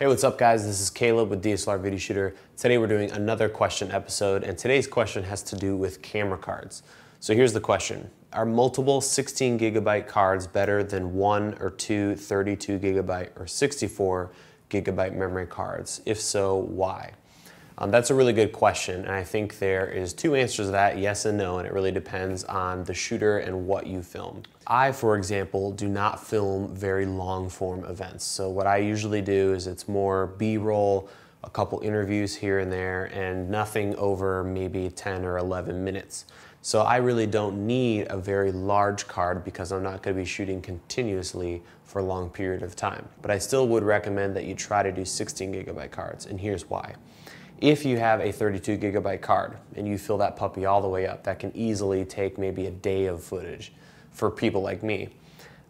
Hey, what's up guys? This is Caleb with DSLR Video Shooter. Today we're doing another question episode, and today's question has to do with camera cards. So here's the question. Are multiple 16 gigabyte cards better than one or two 32 gigabyte or 64 gigabyte memory cards? If so, why? That's a really good question, and I think there is two answers to that, yes and no, and it really depends on the shooter and what you film. I, for example, do not film very long form events. So what I usually do is it's more B-roll, a couple interviews here and there, and nothing over maybe 10 or 11 minutes. So I really don't need a very large card because I'm not going to be shooting continuously for a long period of time. But I still would recommend that you try to do 16 gigabyte cards, and here's why. If you have a 32 gigabyte card and you fill that puppy all the way up, that can easily take maybe a day of footage for people like me.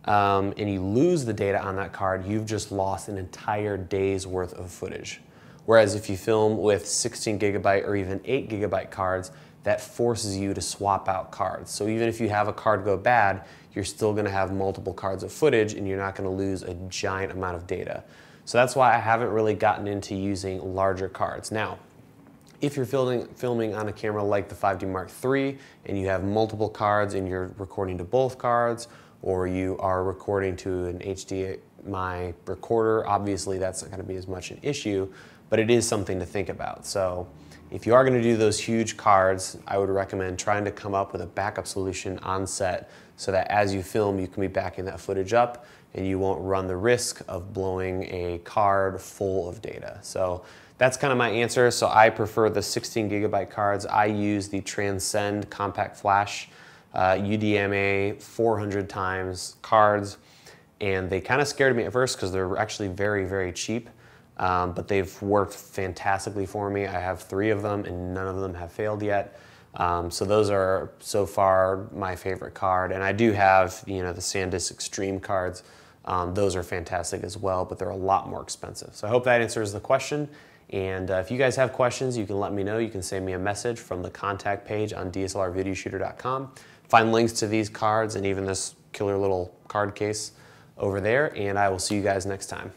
And you lose the data on that card, you've just lost an entire day's worth of footage. Whereas if you film with 16 gigabyte or even 8 gigabyte cards, that forces you to swap out cards. So even if you have a card go bad, you're still gonna have multiple cards of footage and you're not gonna lose a giant amount of data. So that's why I haven't really gotten into using larger cards. Now, if you're filming on a camera like the 5D Mark III and you have multiple cards and you're recording to both cards, or you are recording to an HDMI recorder, obviously that's not gonna be as much an issue, but it is something to think about. So if you are gonna do those huge cards, I would recommend trying to come up with a backup solution on set so that as you film, you can be backing that footage up and you won't run the risk of blowing a card full of data. So that's kind of my answer. So I prefer the 16 gigabyte cards. I use the Transcend Compact Flash UDMA 400 times cards, and they kind of scared me at first because they're actually very, very cheap. But they've worked fantastically for me. I have 3 of them and none of them have failed yet. So those are so far my favorite card. And I do have, the SanDisk Extreme cards. Those are fantastic as well, but they're a lot more expensive. So I hope that answers the question. And if you guys have questions, you can let me know. You can send me a message from the contact page on DSLRvideoshooter.com. Find links to these cards and even this killer little card case over there. And I will see you guys next time.